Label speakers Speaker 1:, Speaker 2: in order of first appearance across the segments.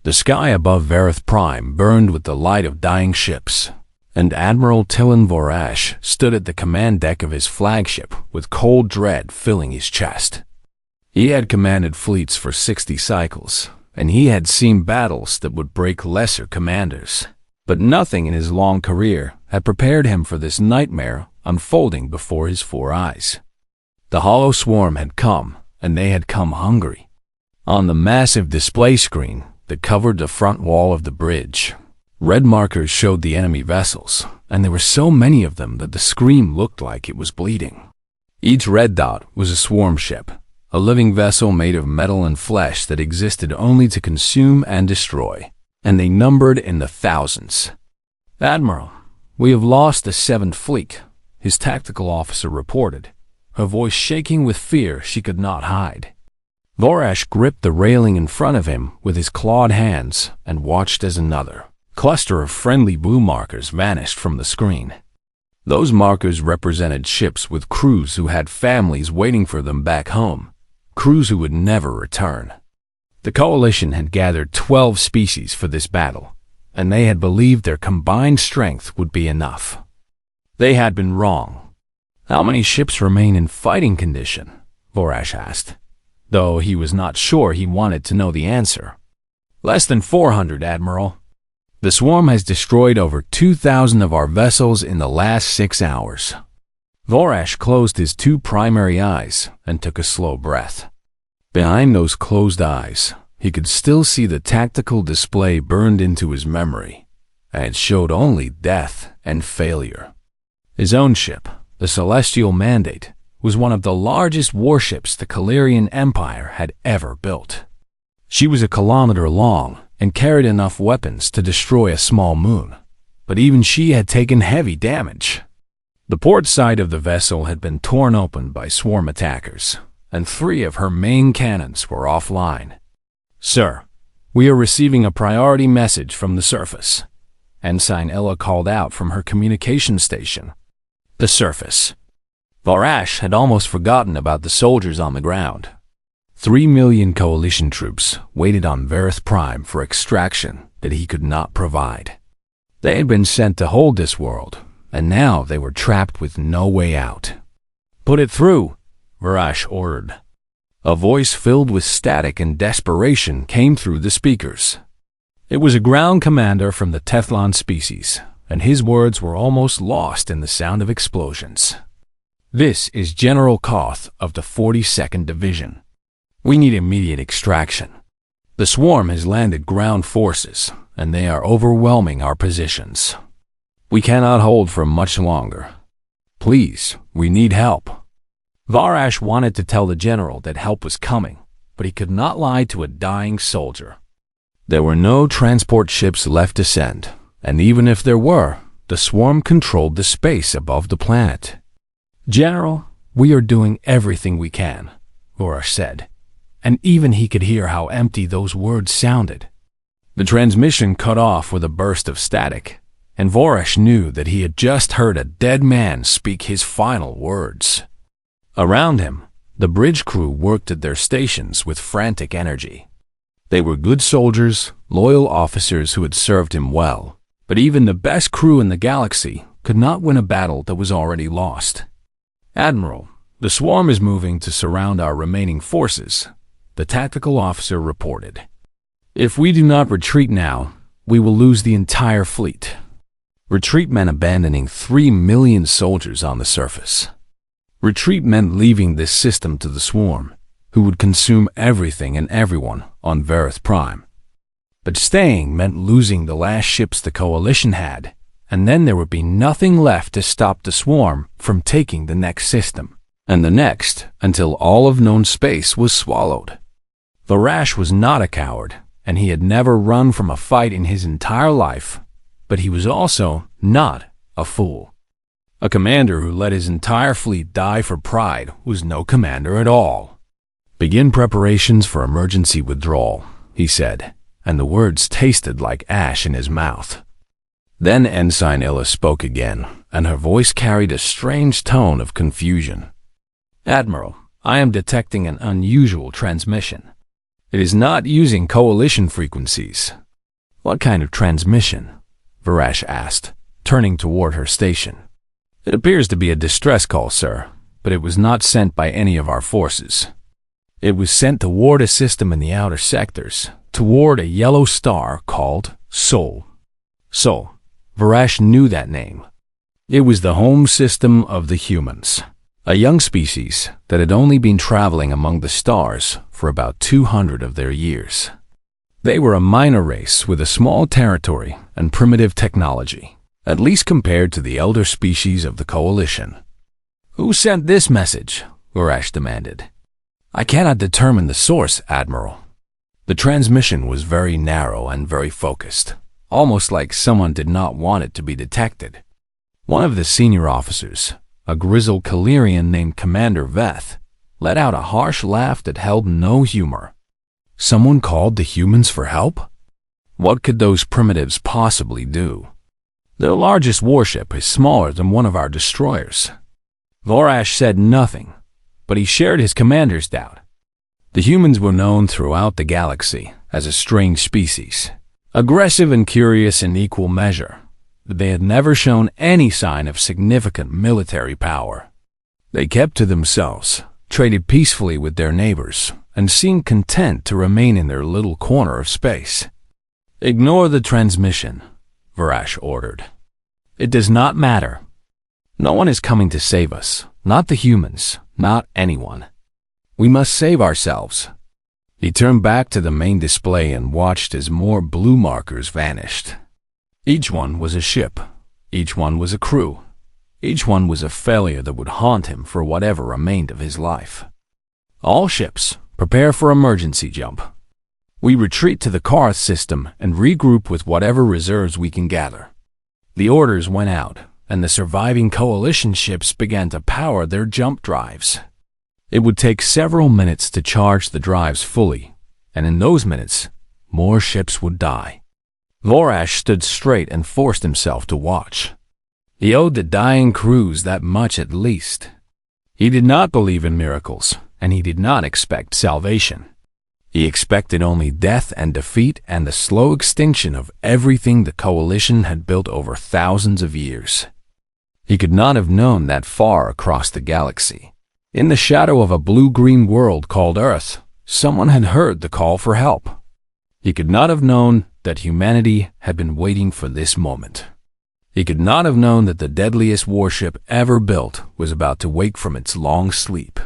Speaker 1: The sky above Vareth Prime burned with the light of dying ships, and Admiral Tilan Vorash stood at the command deck of his flagship with cold dread filling his chest. He had commanded fleets for 60 cycles, and he had seen battles that would break lesser commanders. But nothing in his long career had prepared him for this nightmare unfolding before his 4 eyes. The hollow swarm had come, and they had come hungry. On the massive display screen that covered the front wall of the bridge, red markers showed the enemy vessels, and there were so many of them that the screen looked like it was bleeding. Each red dot was a swarm ship, a living vessel made of metal and flesh that existed only to consume and destroy, and they numbered in the thousands. "Admiral, we have lost the 7th Fleet," his tactical officer reported, her voice shaking with fear she could not hide. Vorash gripped the railing in front of him with his clawed hands and watched as another cluster of friendly blue markers vanished from the screen. Those markers represented ships with crews who had families waiting for them back home, crews who would never return. The Coalition had gathered 12 species for this battle, and they had believed their combined strength would be enough. They had been wrong. "How many ships remain in fighting condition?" Vorash asked, though he was not sure he wanted to know the answer. "Less than 400, Admiral. The swarm has destroyed over 2,000 of our vessels in the last 6 hours. Vorash closed his 2 primary eyes and took a slow breath. Behind those closed eyes, he could still see the tactical display burned into his memory, and it showed only death and failure. His own ship, the Celestial Mandate, was one of the largest warships the Calirian Empire had ever built. She was 1 kilometer long and carried enough weapons to destroy a small moon, but even she had taken heavy damage. The port side of the vessel had been torn open by swarm attackers, and 3 of her main cannons were offline. "Sir, we are receiving a priority message from the surface," Ensign Ella called out from her communication station. The surface. Vorash had almost forgotten about the soldiers on the ground. 3 million Coalition troops waited on Vareth Prime for extraction that he could not provide. They had been sent to hold this world, and now they were trapped with no way out. "Put it through," Vorash ordered. A voice filled with static and desperation came through the speakers. It was a ground commander from the Teflon species, and his words were almost lost in the sound of explosions. "This is General Koth of the 42nd Division. We need immediate extraction. The swarm has landed ground forces, and they are overwhelming our positions. We cannot hold for much longer. Please, we need help." Vorash wanted to tell the general that help was coming, but he could not lie to a dying soldier. There were no transport ships left to send, and even if there were, the swarm controlled the space above the planet. "General, we are doing everything we can," Vorash said, and even he could hear how empty those words sounded. The transmission cut off with a burst of static, and Vorash knew that he had just heard a dead man speak his final words. Around him, the bridge crew worked at their stations with frantic energy. They were good soldiers, loyal officers who had served him well, but even the best crew in the galaxy could not win a battle that was already lost. "Admiral, the swarm is moving to surround our remaining forces," the tactical officer reported. "If we do not retreat now, we will lose the entire fleet." Retreat meant abandoning 3 million soldiers on the surface. Retreat meant leaving this system to the swarm, who would consume everything and everyone on Vareth Prime. But staying meant losing the last ships the Coalition had, and then there would be nothing left to stop the swarm from taking the next system, and the next until all of known space was swallowed. Vorash was not a coward, and he had never run from a fight in his entire life, but he was also not a fool. A commander who let his entire fleet die for pride was no commander at all. "Begin preparations for emergency withdrawal," he said, and the words tasted like ash in his mouth. Then Ensign Illa spoke again, and her voice carried a strange tone of confusion. "Admiral, I am detecting an unusual transmission. It is not using coalition frequencies. What kind of transmission? Varash asked, turning toward her station. It appears to be a distress call, sir, but it was not sent by any of our forces. It was sent toward a system in the outer sectors, toward a yellow star called Sol. Sol. Varash knew that name. It was the home system of the humans, a young species that had only been traveling among the stars for about 200 of their years. They were a minor race with a small territory and primitive technology, at least compared to the elder species of the Coalition. Who sent this message? Varash demanded. I cannot determine the source, Admiral. The transmission was very narrow and very focused, almost like someone did not want it to be detected. One of the senior officers, a grizzled Kalirian named Commander Veth, let out a harsh laugh that held no humor. Someone called the humans for help? What could those primitives possibly do? Their largest warship is smaller than one of our destroyers. Varash said nothing, but he shared his commander's doubt. The humans were known throughout the galaxy as a strange species, aggressive and curious in equal measure, but they had never shown any sign of significant military power. They kept to themselves, traded peacefully with their neighbors, and seemed content to remain in their little corner of space. Ignore the transmission, Varash ordered. It does not matter. No one is coming to save us, not the humans, not anyone. We must save ourselves. He turned back to the main display and watched as more blue markers vanished. Each one was a ship. Each one was a crew. Each one was a failure that would haunt him for whatever remained of his life. All ships, prepare for emergency jump. We retreat to the Karth system and regroup with whatever reserves we can gather. The orders went out, and the surviving coalition ships began to power their jump drives. It would take several minutes to charge the drives fully, and in those minutes, more ships would die. Varash stood straight and forced himself to watch. He owed the dying crews that much at least. He did not believe in miracles, and he did not expect salvation. He expected only death and defeat and the slow extinction of everything the Coalition had built over thousands of years. He could not have known that far across the galaxy, in the shadow of a blue-green world called Earth, someone had heard the call for help. He could not have known that humanity had been waiting for this moment. He could not have known that the deadliest warship ever built was about to wake from its long sleep.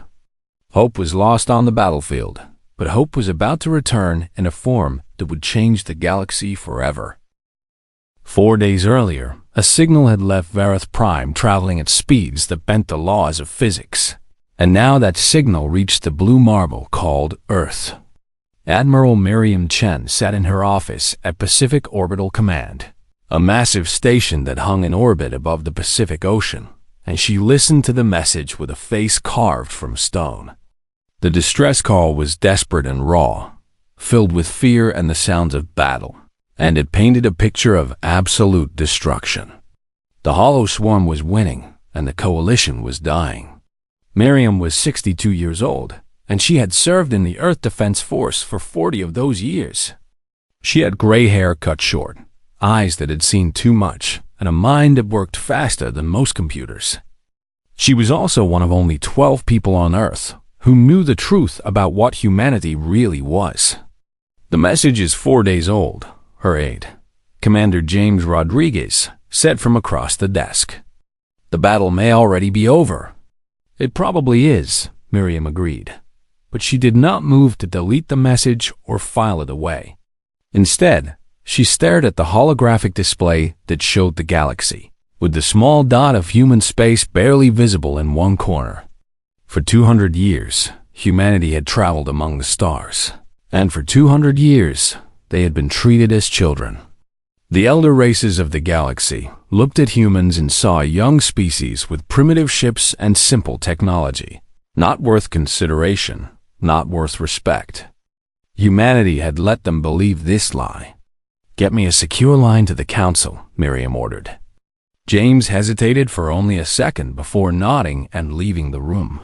Speaker 1: Hope was lost on the battlefield, but hope was about to return in a form that would change the galaxy forever. 4 days earlier, a signal had left Vareth Prime traveling at speeds that bent the laws of physics, and now that signal reached the blue marble called Earth. Admiral Miriam Chen sat in her office at Pacific Orbital Command, a massive station that hung in orbit above the Pacific Ocean, and she listened to the message with a face carved from stone. The distress call was desperate and raw, filled with fear and the sounds of battle, and it painted a picture of absolute destruction. The Hollow Swarm was winning, and the Coalition was dying. Miriam was 62 years old, and she had served in the Earth Defense Force for 40 of those years. She had gray hair cut short, eyes that had seen too much, and a mind that worked faster than most computers. She was also one of only 12 people on Earth who knew the truth about what humanity really was. The message is 4 days old, her aide, Commander James Rodriguez, said from across the desk. The battle may already be over. It probably is, Miriam agreed, but she did not move to delete the message or file it away. Instead, she stared at the holographic display that showed the galaxy, with the small dot of human space barely visible in one corner. For 200 years, humanity had traveled among the stars, and for 200 years, they had been treated as children. The elder races of the galaxy looked at humans and saw a young species with primitive ships and simple technology, not worth consideration, not worth respect. Humanity had let them believe this lie. Get me a secure line to the council, Miriam ordered. James hesitated for only a second before nodding and leaving the room.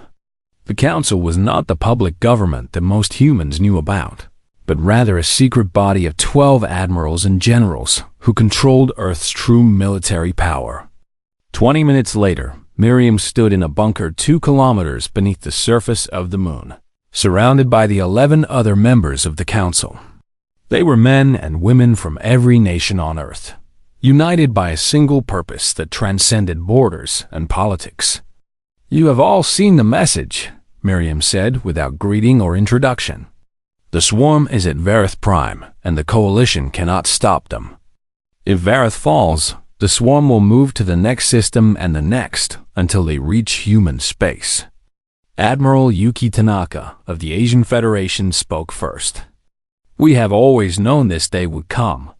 Speaker 1: The council was not the public government that most humans knew about. but rather a secret body of 12 admirals and generals who controlled Earth's true military power. 20 minutes later, Miriam stood in a bunker 2 kilometers beneath the surface of the moon, surrounded by the 11 other members of the council. They were men and women from every nation on Earth, united by a single purpose that transcended borders and politics. "You have all seen the message," Miriam said without greeting or introduction. "The swarm is at Vareth Prime, and the coalition cannot stop them. If Vareth falls, the swarm will move to the next system and the next until they reach human space." Admiral Yuki Tanaka of the Asian Federation spoke first. "We have always known this day would come.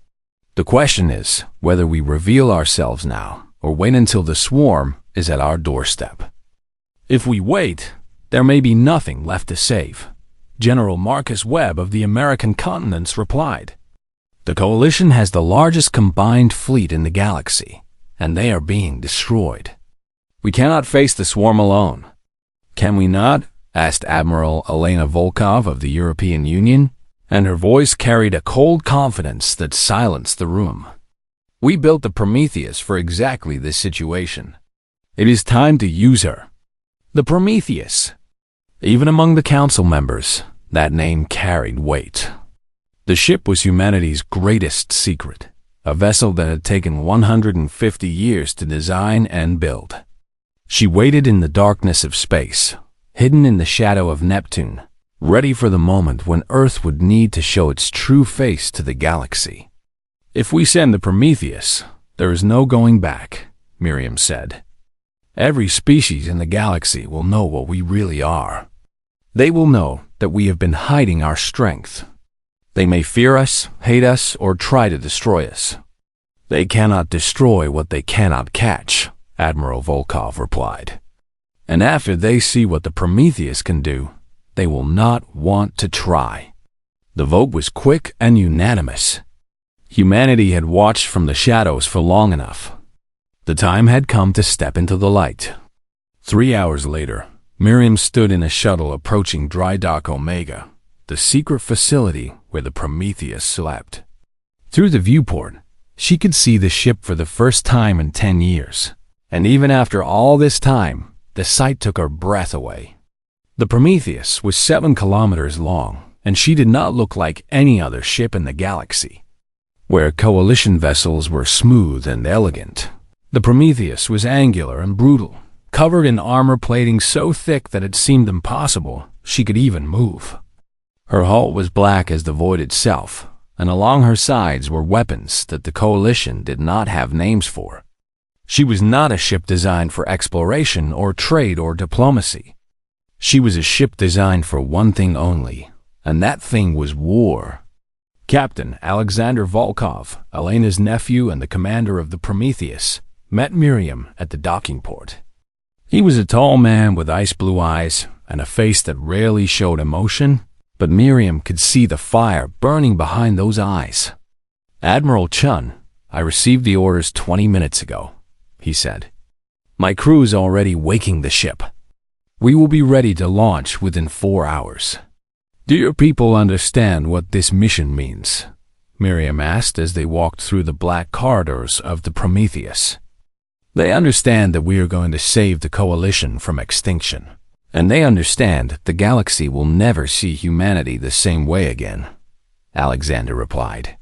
Speaker 1: The question is whether we reveal ourselves now or wait until the swarm is at our doorstep. If we wait, there may be nothing left to save," General Marcus Webb of the American continents replied. "The coalition has the largest combined fleet in the galaxy, and they are being destroyed. We cannot face the swarm alone." "Can we not?" asked Admiral Elena Volkov of the European Union, and her voice carried a cold confidence that silenced the room. "We built the Prometheus for exactly this situation. It is time to use her." The Prometheus. Even among the council members, that name carried weight. The ship was humanity's greatest secret, a vessel that had taken 150 years to design and build. She waited in the darkness of space, hidden in the shadow of Neptune, ready for the moment when Earth would need to show its true face to the galaxy. "If we send the Prometheus, there is no going back," Miriam said. "Every species in the galaxy will know what we really are. They will know that we have been hiding our strength. They may fear us, hate us, or try to destroy us. They cannot destroy what they cannot catch," Admiral Volkov replied. "And after they see what the Prometheus can do, they will not want to try." The vote was quick and unanimous. Humanity had watched from the shadows for long enough. The time had come to step into the light. 3 hours later, Miriam stood in a shuttle approaching Dry Dock Omega, the secret facility where the Prometheus slept. Through the viewport, she could see the ship for the first time in 10 years. And even after all this time, the sight took her breath away. The Prometheus was 7 kilometers long, and she did not look like any other ship in the galaxy. Where coalition vessels were smooth and elegant, the Prometheus was angular and brutal, covered in armor plating so thick that it seemed impossible she could even move. Her hull was black as the void itself, and along her sides were weapons that the coalition did not have names for. She was not a ship designed for exploration or trade or diplomacy. She was a ship designed for one thing only, and that thing was war. Captain Alexander Volkov, Elena's nephew and the commander of the Prometheus, met Miriam at the docking port. He was a tall man with ice-blue eyes and a face that rarely showed emotion, but Miriam could see the fire burning behind those eyes. "Admiral Chun, I received the orders 20 minutes ago," he said. "My crew is already waking the ship. We will be ready to launch within 4 hours." "Do your people understand what this mission means?" Miriam asked as they walked through the black corridors of the Prometheus. "They understand that we are going to save the coalition from extinction, and they understand the galaxy will never see humanity the same way again," Alexander replied.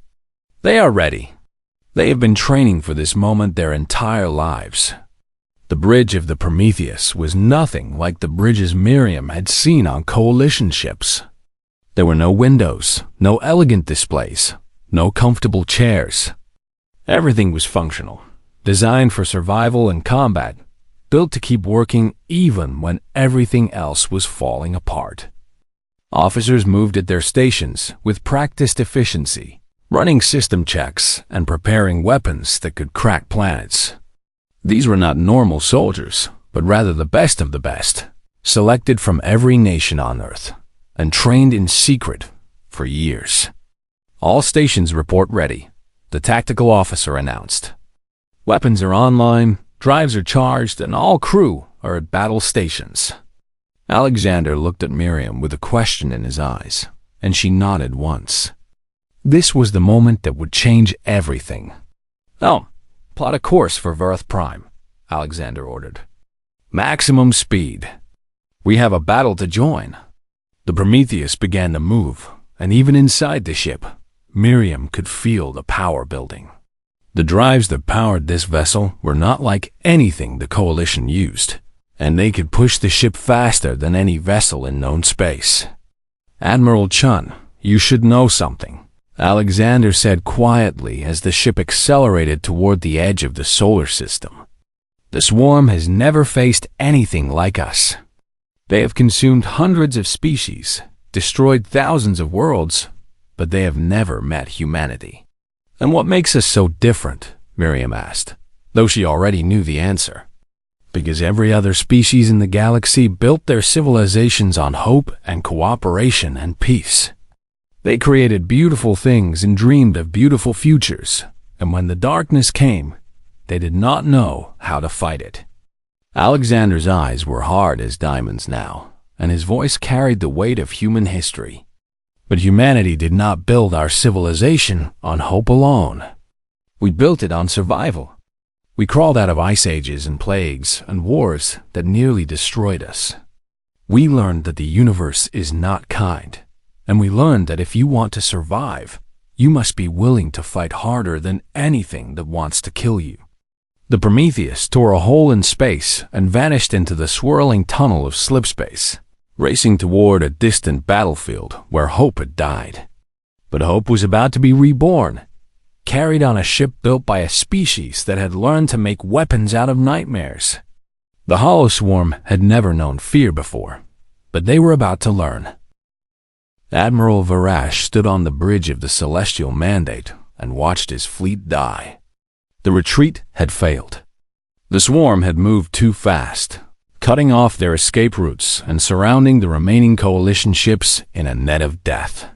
Speaker 1: "They are ready. They have been training for this moment their entire lives." The bridge of the Prometheus was nothing like the bridges Miriam had seen on coalition ships. There were no windows, no elegant displays, no comfortable chairs. Everything was functional, designed for survival and combat, built to keep working even when everything else was falling apart. Officers moved at their stations with practiced efficiency, running system checks and preparing weapons that could crack planets. These were not normal soldiers, but rather the best of the best, selected from every nation on Earth, and trained in secret for years. "All stations report ready," the tactical officer announced. "Weapons are online, drives are charged, and all crew are at battle stations." Alexander looked at Miriam with a question in his eyes, and she nodded once. This was the moment that would change everything. "Oh, plot a course for Verth Prime," Alexander ordered. "Maximum speed. We have a battle to join." The Prometheus began to move, and even inside the ship, Miriam could feel the power building. The drives that powered this vessel were not like anything the Coalition used, and they could push the ship faster than any vessel in known space. "Admiral Chun, you should know something," Alexander said quietly as the ship accelerated toward the edge of the solar system. "The swarm has never faced anything like us. They have consumed hundreds of species, destroyed thousands of worlds, but they have never met humanity." "And what makes us so different?" Miriam asked, though she already knew the answer. "Because every other species in the galaxy built their civilizations on hope and cooperation and peace. They created beautiful things and dreamed of beautiful futures, and when the darkness came, they did not know how to fight it." Alexander's eyes were hard as diamonds now, and his voice carried the weight of human history. "But humanity did not build our civilization on hope alone. We built it on survival. We crawled out of ice ages and plagues and wars that nearly destroyed us. We learned that the universe is not kind, and we learned that if you want to survive, you must be willing to fight harder than anything that wants to kill you." The Prometheus tore a hole in space and vanished into the swirling tunnel of slipspace, racing toward a distant battlefield where hope had died. But hope was about to be reborn, carried on a ship built by a species that had learned to make weapons out of nightmares. The Hollow Swarm had never known fear before, but they were about to learn. Admiral Varash stood on the bridge of the Celestial Mandate and watched his fleet die. The retreat had failed. The swarm had moved too fast, cutting off their escape routes and surrounding the remaining Coalition ships in a net of death.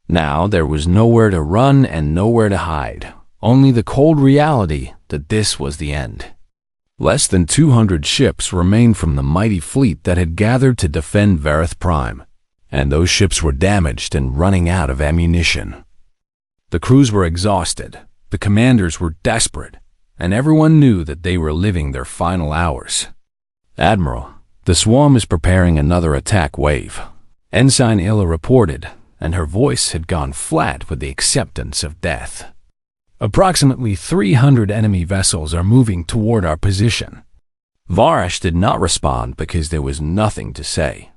Speaker 1: Now there was nowhere to run and nowhere to hide, only the cold reality that this was the end. Less than 200 ships remained from the mighty fleet that had gathered to defend Verth Prime, and those ships were damaged and running out of ammunition. The crews were exhausted, the commanders were desperate, and everyone knew that they were living their final hours. "Admiral, the swarm is preparing another attack wave," Ensign Illa reported, and her voice had gone flat with the acceptance of death. "Approximately 300 enemy vessels are moving toward our position." Varash did not respond because there was nothing to say.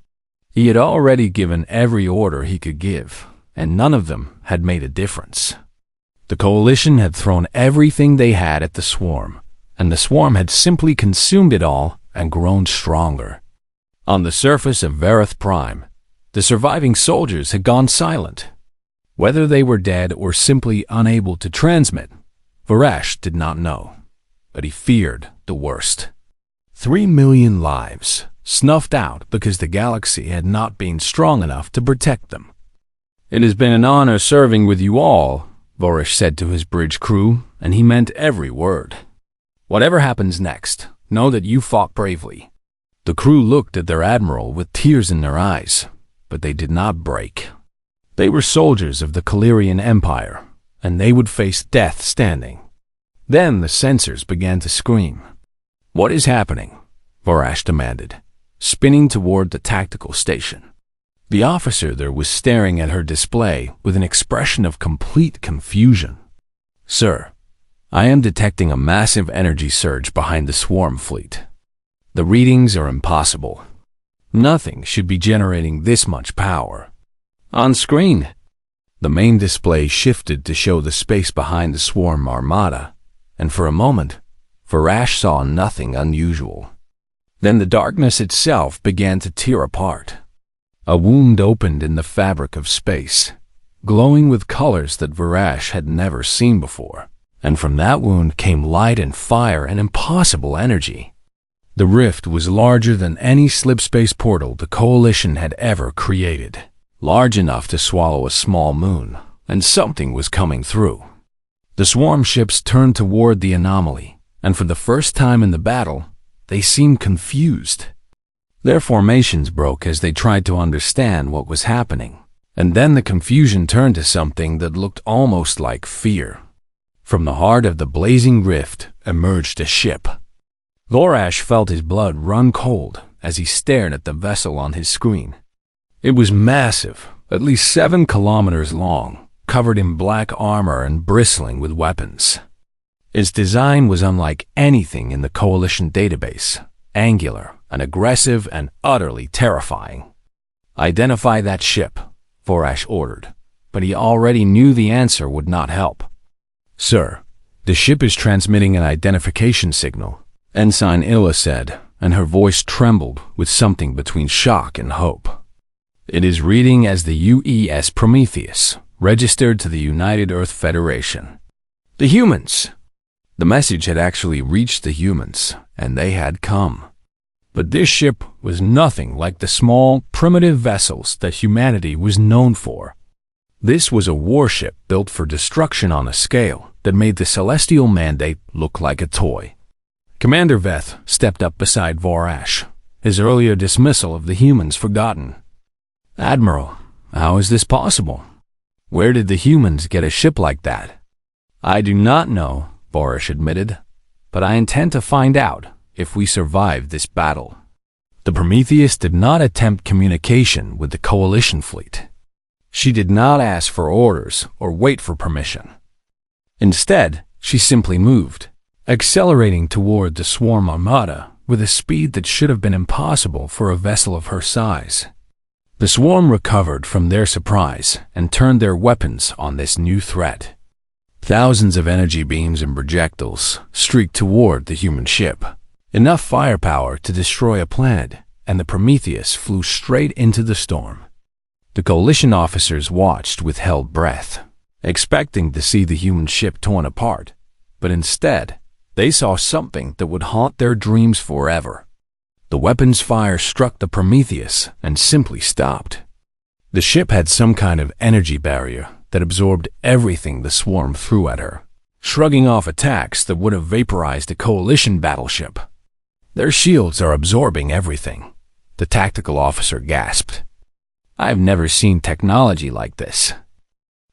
Speaker 1: He had already given every order he could give, and none of them had made a difference. The Coalition had thrown everything they had at the swarm, and the swarm had simply consumed it all and grown stronger. On the surface of Verth Prime, the surviving soldiers had gone silent. Whether they were dead or simply unable to transmit, Varash did not know, but he feared the worst. 3 million lives snuffed out because the galaxy had not been strong enough to protect them. "It has been an honor serving with you all," Varash said to his bridge crew, and he meant every word. "Whatever happens next, know that you fought bravely." The crew looked at their admiral with tears in their eyes, but they did not break. They were soldiers of the Calirian Empire, and they would face death standing. Then the sensors began to scream. "What is happening?" Varash demanded, spinning toward the tactical station. The officer there was staring at her display with an expression of complete confusion. "Sir, I am detecting a massive energy surge behind the swarm fleet. The readings are impossible. Nothing should be generating this much power." On screen, the main display shifted to show the space behind the swarm armada, and for a moment, Varash saw nothing unusual. Then the darkness itself began to tear apart. A wound opened in the fabric of space, glowing with colors that Varash had never seen before, and from that wound came light and fire and impossible energy. The rift was larger than any slipspace portal the Coalition had ever created, large enough to swallow a small moon, and something was coming through. The swarm ships turned toward the anomaly, and for the first time in the battle, they seemed confused. Their formations broke as they tried to understand what was happening, And then the confusion turned to something that looked almost like fear. From the heart of the blazing rift emerged a ship. Vorash felt his blood run cold as he stared at the vessel on his screen. It was massive, at least 7 kilometers long, covered in black armor and bristling with weapons. Its design was unlike anything in the Coalition database, angular and aggressive and utterly terrifying. "Identify that ship," Vorash ordered, but he already knew the answer would not help. "Sir, the ship is transmitting an identification signal," Ensign Illa said, and her voice trembled with something between shock and hope. "It is reading as the UES Prometheus, registered to the United Earth Federation." The humans! The message had actually reached the humans, and they had come. But this ship was nothing like the small, primitive vessels that humanity was known for. This was a warship built for destruction on a scale that made the Celestial Mandate look like a toy. Commander Veth stepped up beside Vorash, his earlier dismissal of the humans forgotten. "Admiral, how is this possible? Where did the humans get a ship like that?" "I do not know," Vorash admitted, "but I intend to find out if we survive this battle." The Prometheus did not attempt communication with the Coalition fleet. She did not ask for orders or wait for permission. Instead, she simply moved, accelerating toward the swarm armada with a speed that should have been impossible for a vessel of her size. The swarm recovered from their surprise and turned their weapons on this new threat. Thousands of energy beams and projectiles streaked toward the human ship, enough firepower to destroy a planet, and the Prometheus flew straight into the storm. The Coalition officers watched with held breath, expecting to see the human ship torn apart, but instead, they saw something that would haunt their dreams forever. The weapon's fire struck the Prometheus and simply stopped. The ship had some kind of energy barrier that absorbed everything the swarm threw at her, shrugging off attacks that would have vaporized a Coalition battleship. "Their shields are absorbing everything," the tactical officer gasped. "I've never seen technology like this."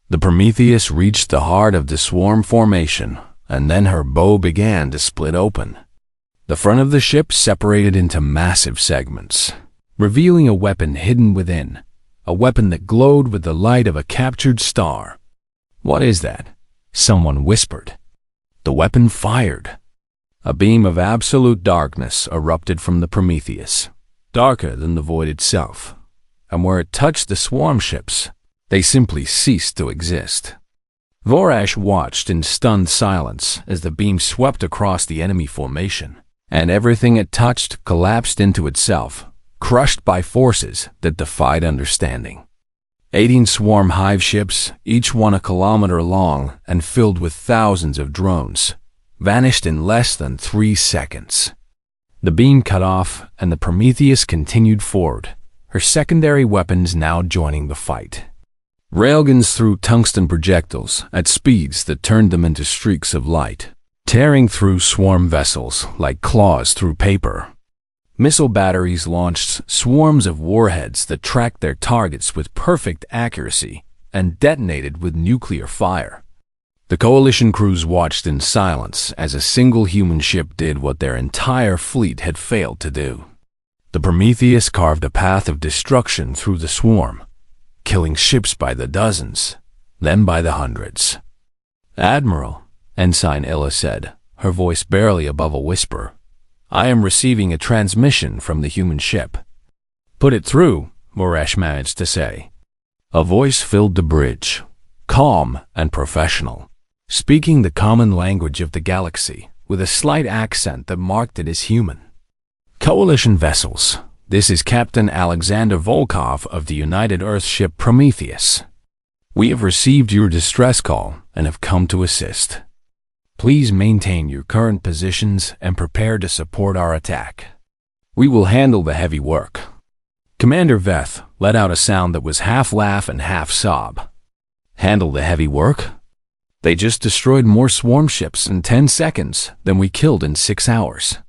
Speaker 1: The Prometheus reached the heart of the swarm formation, and then her bow began to split open. The front of the ship separated into massive segments, revealing a weapon hidden within, a weapon that glowed with the light of a captured star. "What is that?" someone whispered. The weapon fired. A beam of absolute darkness erupted from the Prometheus, darker than the void itself, and where it touched the swarm ships, they simply ceased to exist. Vorash watched in stunned silence as the beam swept across the enemy formation, and everything it touched collapsed into itself, crushed by forces that defied understanding. 18 swarm hive ships, each one a kilometer long and filled with thousands of drones, vanished in less than 3 seconds. The beam cut off, and the Prometheus continued forward, her secondary weapons now joining the fight. Railguns threw tungsten projectiles at speeds that turned them into streaks of light, tearing through swarm vessels like claws through paper. Missile batteries launched swarms of warheads that tracked their targets with perfect accuracy and detonated with nuclear fire. The Coalition crews watched in silence as a single human ship did what their entire fleet had failed to do. The Prometheus carved a path of destruction through the swarm, killing ships by the dozens, then by the hundreds. "Admiral," Ensign Illa said, her voice barely above a whisper, "I am receiving a transmission from the human ship." "Put it through," Vorash managed to say. A voice filled the bridge, calm and professional, speaking the common language of the galaxy with a slight accent that marked it as human. "Coalition vessels, this is Captain Alexander Volkov of the United Earth ship Prometheus. We have received your distress call and have come to assist. Please maintain your current positions and prepare to support our attack. We will handle the heavy work." Commander Veth let out a sound that was half laugh and half sob. "Handle the heavy work? They just destroyed more swarm ships in 10 seconds than we killed in 6 hours."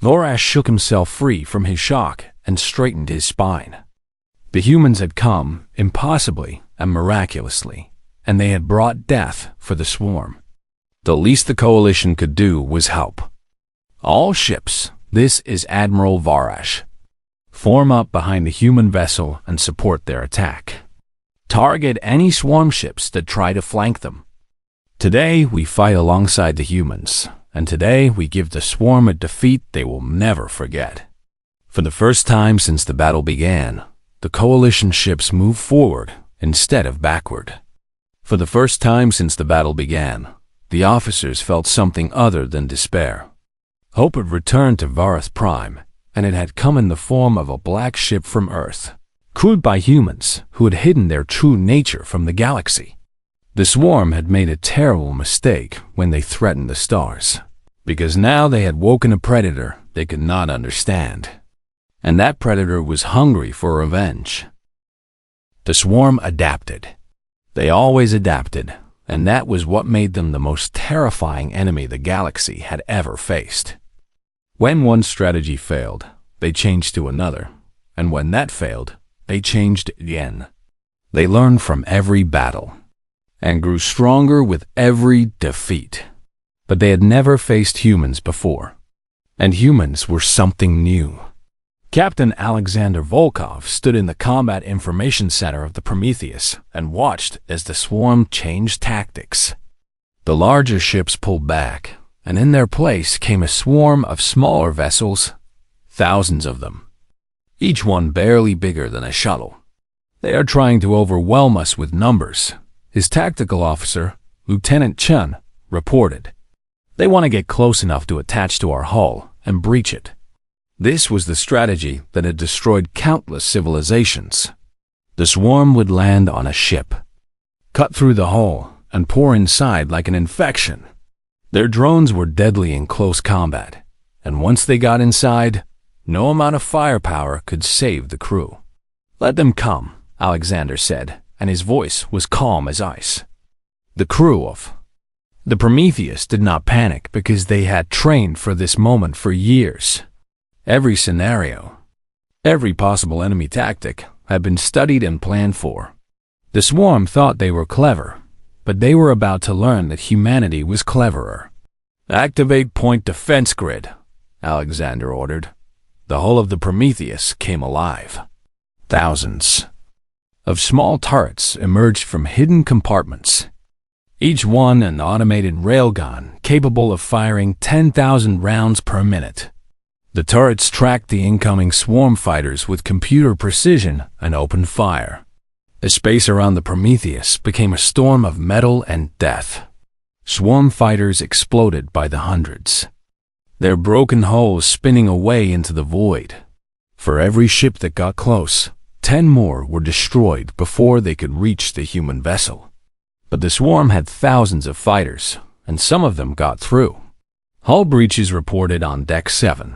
Speaker 1: Vorash shook himself free from his shock and straightened his spine. The humans had come, impossibly and miraculously, and they had brought death for the swarm. The least the coalition could do was help. All ships, this is Admiral Varash, form up behind the human vessel and support their attack. Target any swarm ships that try to flank them. Today we fight alongside the humans, and today we give the swarm a defeat they will never forget. For the first time since the battle began, the coalition ships moved forward instead of backward. For the first time since the battle began, the officers felt something other than despair. Hope had returned to Varath Prime, and it had come in the form of a black ship from Earth, crewed by humans who had hidden their true nature from the galaxy. The swarm had made a terrible mistake when they threatened the stars, because now they had woken a predator they could not understand. And that predator was hungry for revenge. The swarm adapted. They always adapted, and that was what made them the most terrifying enemy the galaxy had ever faced. When one strategy failed, they changed to another, and when that failed, they changed again. They learned from every battle, and grew stronger with every defeat. But they had never faced humans before, and humans were something new. Captain Alexander Volkov stood in the Combat Information Center of the Prometheus and watched as the swarm changed tactics. The larger ships pulled back, and in their place came a swarm of smaller vessels, thousands of them, each one barely bigger than a shuttle. They are trying to overwhelm us with numbers, his tactical officer, Lieutenant Chun, reported. They want to get close enough to attach to our hull and breach it. This was the strategy that had destroyed countless civilizations. The swarm would land on a ship, cut through the hull, and pour inside like an infection. Their drones were deadly in close combat, and once they got inside, no amount of firepower could save the crew. "Let them come," Alexander said, and his voice was calm as ice. The crew of the Prometheus did not panic because they had trained for this moment for years. Every scenario, every possible enemy tactic had been studied and planned for. The swarm thought they were clever, but they were about to learn that humanity was cleverer. "Activate point defense grid," Alexander ordered. The hull of the Prometheus came alive. Thousands of small turrets emerged from hidden compartments, each one an automated railgun capable of firing 10,000 rounds per minute. The turrets tracked the incoming swarm fighters with computer precision and opened fire. The space around the Prometheus became a storm of metal and death. Swarm fighters exploded by the hundreds, their broken hulls spinning away into the void. For every ship that got close, 10 more were destroyed before they could reach the human vessel. But the swarm had thousands of fighters, and some of them got through. Hull breaches reported on Deck 7.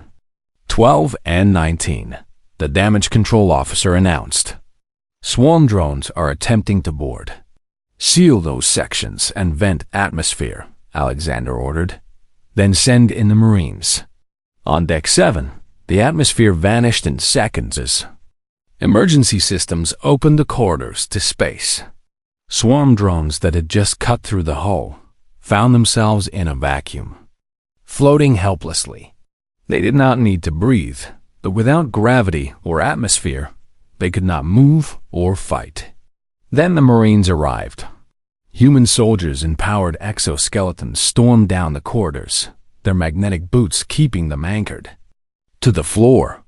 Speaker 1: 12 and 19, the damage control officer announced. "Swarm drones are attempting to board. Seal those sections and vent atmosphere," Alexander ordered. "Then send in the Marines." On Deck 7, the atmosphere vanished in seconds as emergency systems opened the corridors to space. Swarm drones that had just cut through the hull found themselves in a vacuum, floating helplessly. They did not need to breathe, but without gravity or atmosphere, they could not move or fight. Then the Marines arrived. Human soldiers in powered exoskeletons stormed down the corridors, their magnetic boots keeping them anchored to the floor.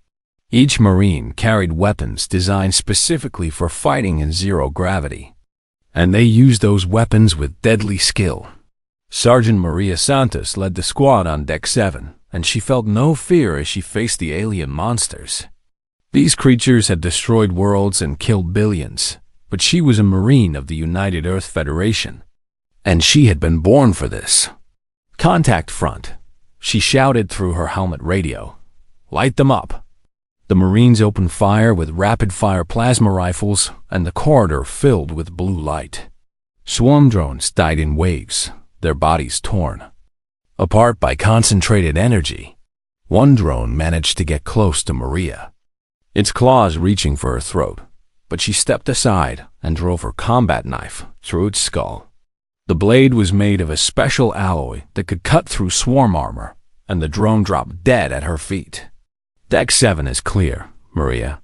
Speaker 1: Each Marine carried weapons designed specifically for fighting in zero gravity, and they used those weapons with deadly skill. Sergeant Maria Santos led the squad on Deck 7, and she felt no fear as she faced the alien monsters. These creatures had destroyed worlds and killed billions, but she was a Marine of the United Earth Federation, and she had been born for this. "Contact front," she shouted through her helmet radio. "Light them up." The Marines opened fire with rapid-fire plasma rifles, and the corridor filled with blue light. Swarm drones died in waves, their bodies torn apart by concentrated energy. One drone managed to get close to Maria, its claws reaching for her throat. but she stepped aside and drove her combat knife through its skull. The blade was made of a special alloy that could cut through swarm armor, and the drone dropped dead at her feet. Deck 7 is clear, Maria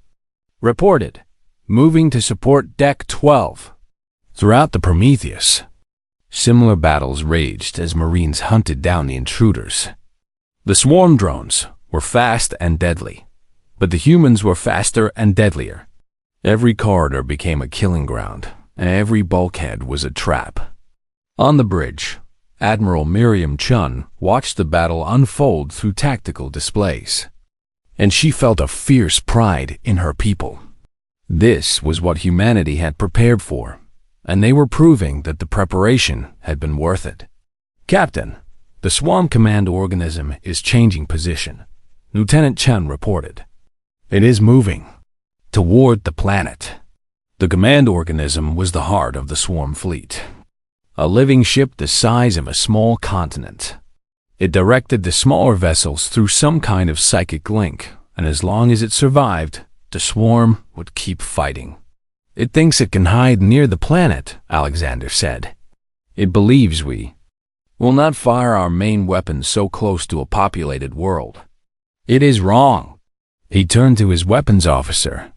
Speaker 1: reported, moving to support Deck 12. Throughout the Prometheus, similar battles raged as Marines hunted down the intruders. The swarm drones were fast and deadly, but the humans were faster and deadlier. Every corridor became a killing ground, and every bulkhead was a trap. On the bridge, Admiral Miriam Chun watched the battle unfold through tactical displays, and she felt a fierce pride in her people. This was what humanity had prepared for, and they were proving that the preparation had been worth it. Captain, the Swarm Command organism is changing position, Lieutenant Chun reported. It is moving toward the planet. The command organism was the heart of the swarm fleet, a living ship the size of a small continent. It directed the smaller vessels through some kind of psychic link, and as long as it survived, the swarm would keep fighting. It thinks it can hide near the planet, Alexander said. It believes we will not fire our main weapons so close to a populated world. It is wrong. He turned to his weapons officer,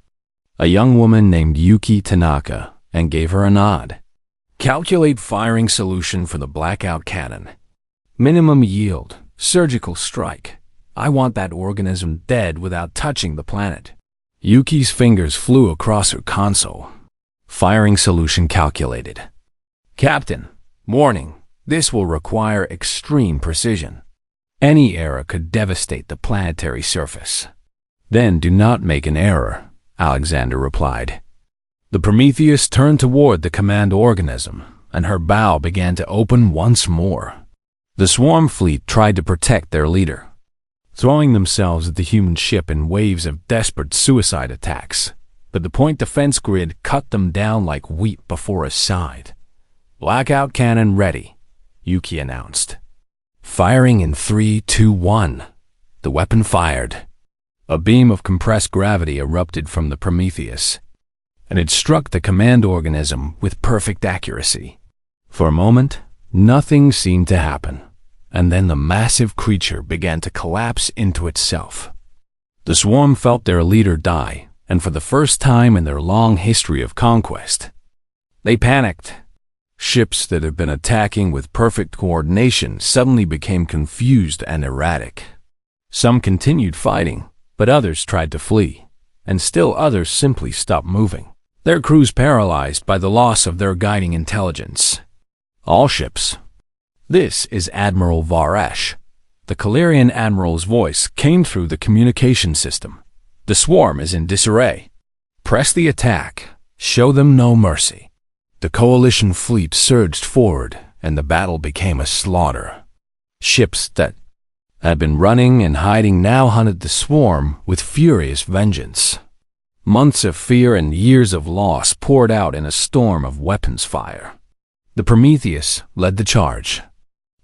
Speaker 1: a young woman named Yuki Tanaka, and gave her a nod. Calculate firing solution for the blackout cannon. Minimum yield, surgical strike. I want that organism dead without touching the planet. Yuki's fingers flew across her console. Firing solution calculated. Captain, warning, this will require extreme precision. Any error could devastate the planetary surface. Then do not make an error, Alexander replied. The Prometheus turned toward the command organism, and her bow began to open once more. The swarm fleet tried to protect their leader, throwing themselves at the human ship in waves of desperate suicide attacks, but the point defense grid cut them down like wheat before a scythe. Blackout cannon ready, Yuki announced. Firing in 3, 2, 1. The weapon fired. A beam of compressed gravity erupted from the Prometheus, and it struck the command organism with perfect accuracy. For a moment, nothing seemed to happen, and then the massive creature began to collapse into itself. The swarm felt their leader die, and for the first time in their long history of conquest, they panicked. Ships that had been attacking with perfect coordination suddenly became confused and erratic. Some continued fighting, but others tried to flee, and still others simply stopped moving, their crews paralyzed by the loss of their guiding intelligence. All ships. This is Admiral Varesh. The Calirian admiral's voice came through the communication system. The swarm is in disarray. Press the attack. Show them no mercy. The coalition fleet surged forward, and the battle became a slaughter. Ships that had been running and hiding now hunted the swarm with furious vengeance. Months of fear and years of loss poured out in a storm of weapons fire. The Prometheus led the charge,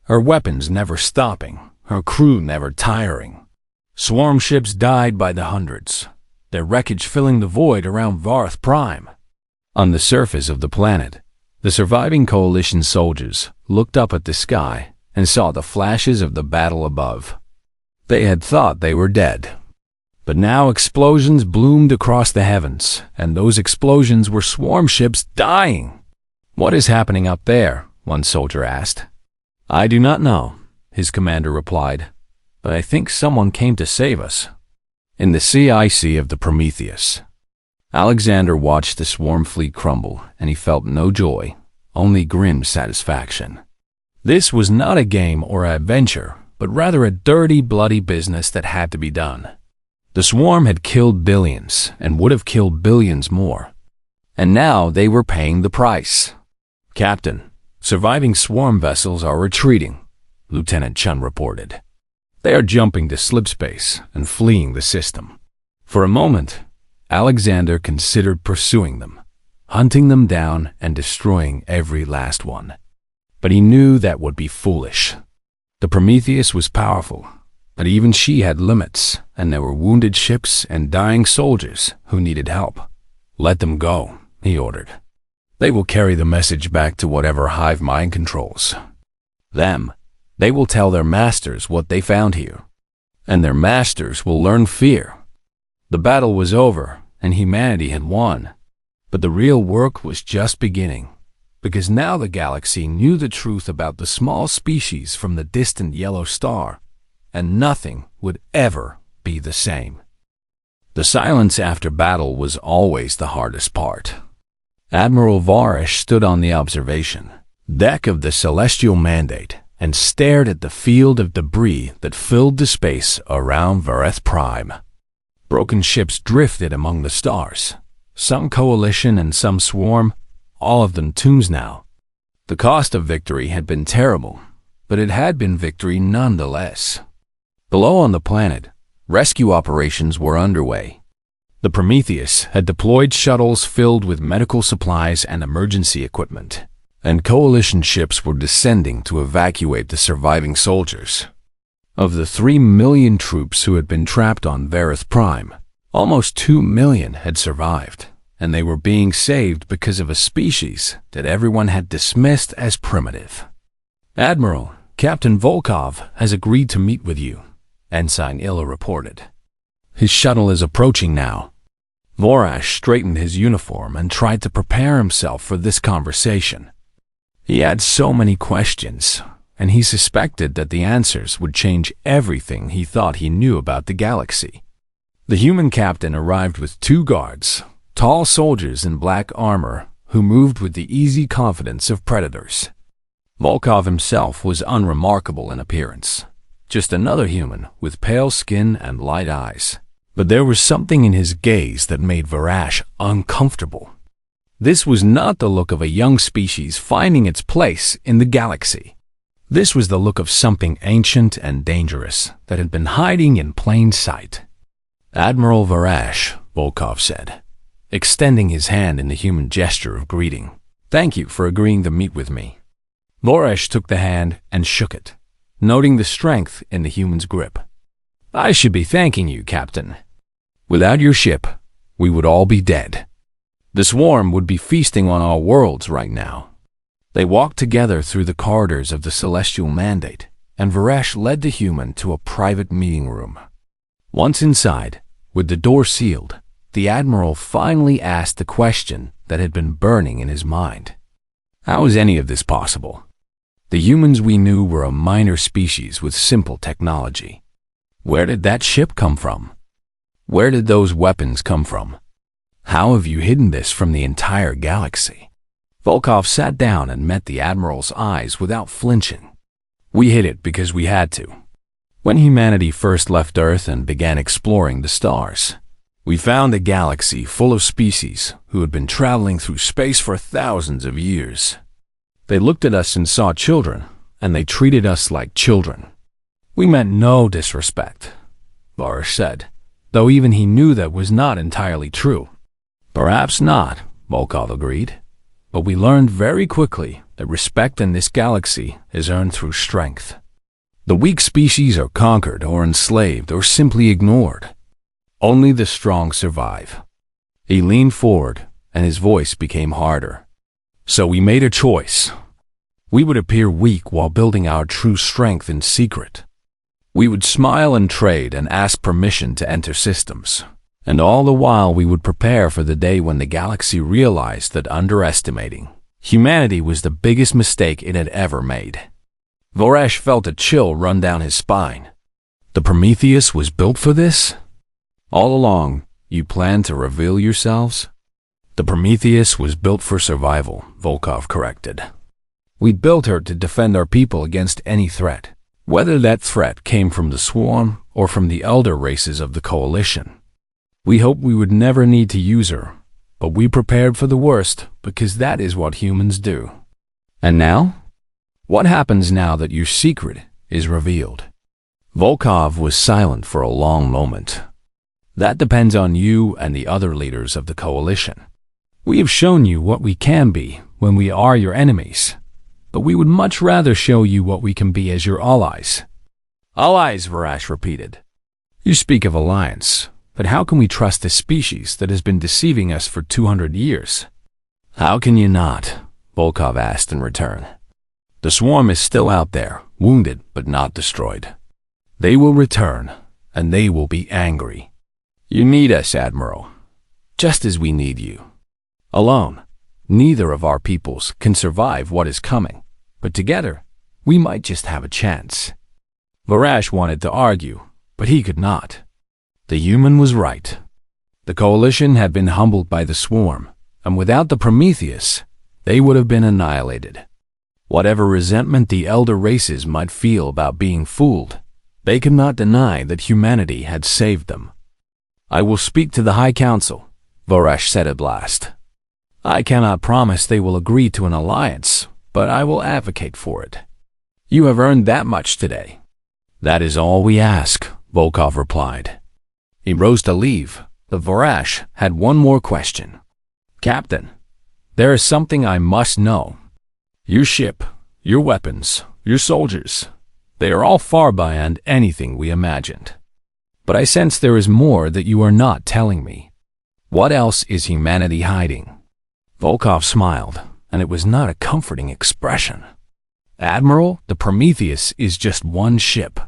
Speaker 1: her weapons never stopping, her crew never tiring. Swarm ships died by the hundreds, their wreckage filling the void around Varth Prime. On the surface of the planet, the surviving coalition soldiers looked up at the sky and saw the flashes of the battle above. They had thought they were dead, but now explosions bloomed across the heavens, and those explosions were swarm ships dying. What is happening up there? One soldier asked. I do not know, his commander replied, but I think someone came to save us. In the CIC of the Prometheus, Alexander watched the swarm fleet crumble, and he felt no joy, only grim satisfaction. This was not a game or an adventure, but rather a dirty, bloody business that had to be done. The swarm had killed billions, and would have killed billions more. And now they were paying the price. Captain, surviving swarm vessels are retreating, Lieutenant Chun reported. They are jumping to slipspace and fleeing the system. For a moment, Alexander considered pursuing them, hunting them down and destroying every last one. But he knew that would be foolish. The Prometheus was powerful, but even she had limits, and there were wounded ships and dying soldiers who needed help. Let them go, he ordered. They will carry the message back to whatever hive mind controls them. They will tell their masters what they found here, and their masters will learn fear. The battle was over, and humanity had won. But the real work was just beginning, because now the galaxy knew the truth about the small species from the distant yellow star, and nothing would ever be the same. The silence after battle was always the hardest part. Admiral Varesh stood on the observation deck of the Celestial Mandate and stared at the field of debris that filled the space around Vareth Prime. Broken ships drifted among the stars, some coalition and some swarm, all of them tombs now. The cost of victory had been terrible, but it had been victory nonetheless. Below on the planet, rescue operations were underway. The Prometheus had deployed shuttles filled with medical supplies and emergency equipment, and coalition ships were descending to evacuate the surviving soldiers. Of the 3 million troops who had been trapped on Vareth Prime, almost 2 million had survived, and they were being saved because of a species that everyone had dismissed as primitive. Admiral, Captain Volkov has agreed to meet with you, Ensign Illa reported. His shuttle is approaching now. Vorash straightened his uniform and tried to prepare himself for this conversation. He had so many questions, and he suspected that the answers would change everything he thought he knew about the galaxy. The human captain arrived with 2 guards, tall soldiers in black armor who moved with the easy confidence of predators. Volkov himself was unremarkable in appearance, just another human with pale skin and light eyes. But there was something in his gaze that made Varash uncomfortable. This was not the look of a young species finding its place in the galaxy. This was the look of something ancient and dangerous that had been hiding in plain sight. Admiral Varash, Volkov said, extending his hand in the human gesture of greeting. Thank you for agreeing to meet with me. Vorash took the hand and shook it, noting the strength in the human's grip. I should be thanking you, Captain. Without your ship, we would all be dead. The swarm would be feasting on our worlds right now. They walked together through the corridors of the Celestial Mandate, and Varesh led the human to a private meeting room. Once inside, with the door sealed, the Admiral finally asked the question that had been burning in his mind. How is any of this possible? The humans we knew were a minor species with simple technology. Where did that ship come from? Where did those weapons come from? How have you hidden this from the entire galaxy? Volkov sat down and met the Admiral's eyes without flinching. We hid it because we had to. When humanity first left Earth and began exploring the stars, we found a galaxy full of species who had been traveling through space for thousands of years. They looked at us and saw children, and they treated us like children. We meant no disrespect, Varesh said, though even he knew that was not entirely true. Perhaps not, Volkov agreed, but we learned very quickly that respect in this galaxy is earned through strength. The weak species are conquered or enslaved or simply ignored. Only the strong survive. He leaned forward, and his voice became harder. So we made a choice. We would appear weak while building our true strength in secret. We would smile and trade and ask permission to enter systems. And all the while we would prepare for the day when the galaxy realized that underestimating humanity was the biggest mistake it had ever made. Voresh felt a chill run down his spine. The Prometheus was built for this? All along, you planned to reveal yourselves? The Prometheus was built for survival, Volkov corrected. We built her to defend our people against any threat, whether that threat came from the swarm or from the elder races of the coalition. We hoped we would never need to use her, but we prepared for the worst because that is what humans do. And now? What happens now that your secret is revealed? Volkov was silent for a long moment. That depends on you and the other leaders of the coalition. We have shown you what we can be when we are your enemies, but we would much rather show you what we can be as your allies. Allies, Varash repeated. You speak of alliance, But how can we trust a species that has been deceiving us for 200 years? How can you not? Volkov asked in return. The swarm is still out there, wounded but not destroyed. They will return, and they will be angry. You need us, Admiral, just as we need you. Alone, neither of our peoples can survive what is coming, but together, we might just have a chance. Varash wanted to argue, but he could not. The human was right. The coalition had been humbled by the swarm, and without the Prometheus, they would have been annihilated. Whatever resentment the elder races might feel about being fooled, they could not deny that humanity had saved them. I will speak to the High Council, Varash said at last. I cannot promise they will agree to an alliance, but I will advocate for it. You have earned that much today. That is all we ask, Volkov replied. He rose to leave, but Varash had one more question. Captain, there is something I must know. Your ship, your weapons, your soldiers, they are all far beyond anything we imagined. But I sense there is more that you are not telling me. What else is humanity hiding? Volkov smiled, and it was not a comforting expression. Admiral, the Prometheus is just one ship.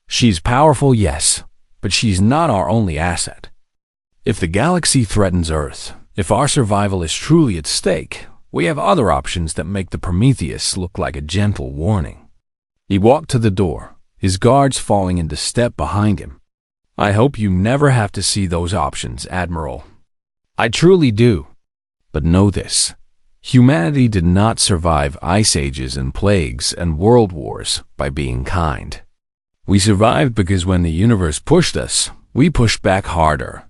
Speaker 1: She's powerful, yes, but she's not our only asset. If the galaxy threatens Earth, if our survival is truly at stake, we have other options that make the Prometheus look like a gentle warning. He walked to the door, his guards falling into step behind him. I hope you never have to see those options, Admiral. I truly do. But know this. Humanity did not survive ice ages and plagues and world wars by being kind. We survived because when the universe pushed us, we pushed back harder.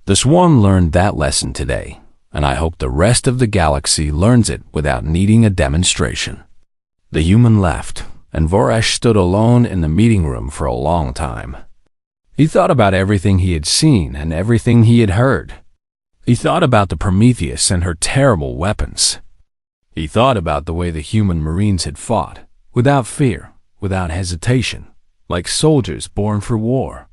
Speaker 1: The swarm learned that lesson today, and I hope the rest of the galaxy learns it without needing a demonstration. The human left, and Vorash stood alone in the meeting room for a long time. He thought about everything he had seen and everything he had heard. He thought about the Prometheus and her terrible weapons. He thought about the way the human Marines had fought, without fear, without hesitation, like soldiers born for war.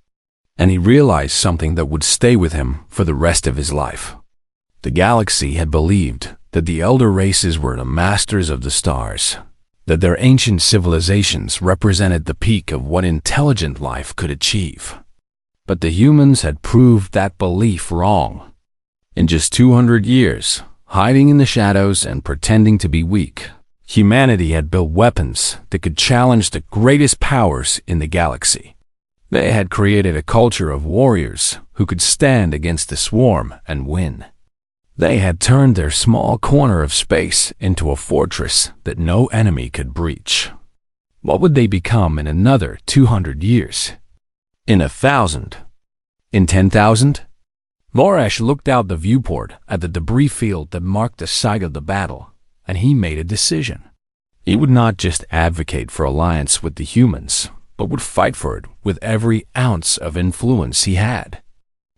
Speaker 1: And he realized something that would stay with him for the rest of his life. The galaxy had believed that the elder races were the masters of the stars, that their ancient civilizations represented the peak of what intelligent life could achieve. But the humans had proved that belief wrong. In just 200 years, hiding in the shadows and pretending to be weak, humanity had built weapons that could challenge the greatest powers in the galaxy. They had created a culture of warriors who could stand against the swarm and win. They had turned their small corner of space into a fortress that no enemy could breach. What would they become in another 200 years? In 1,000? In 10,000? Vorash looked out the viewport at the debris field that marked the site of the battle, and he made a decision. He would not just advocate for alliance with the humans, but would fight for it with every ounce of influence he had.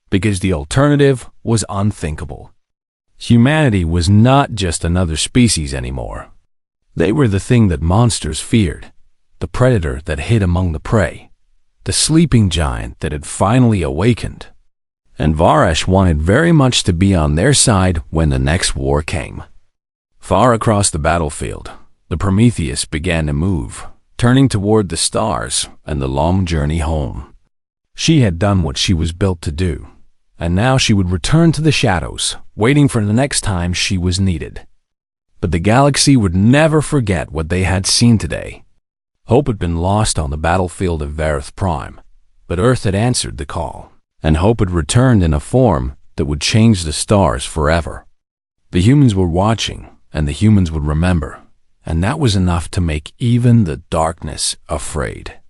Speaker 1: Because the alternative was unthinkable. Humanity was not just another species anymore. They were the thing that monsters feared, the predator that hid among the prey, the sleeping giant that had finally awakened. And Varash wanted very much to be on their side when the next war came. Far across the battlefield, the Prometheus began to move, turning toward the stars and the long journey home. She had done what she was built to do, and now she would return to the shadows, waiting for the next time she was needed. But the galaxy would never forget what they had seen today. Hope had been lost on the battlefield of Varith Prime, but Earth had answered the call. And hope had returned in a form that would change the stars forever. The humans were watching, and the humans would remember, and that was enough to make even the darkness afraid.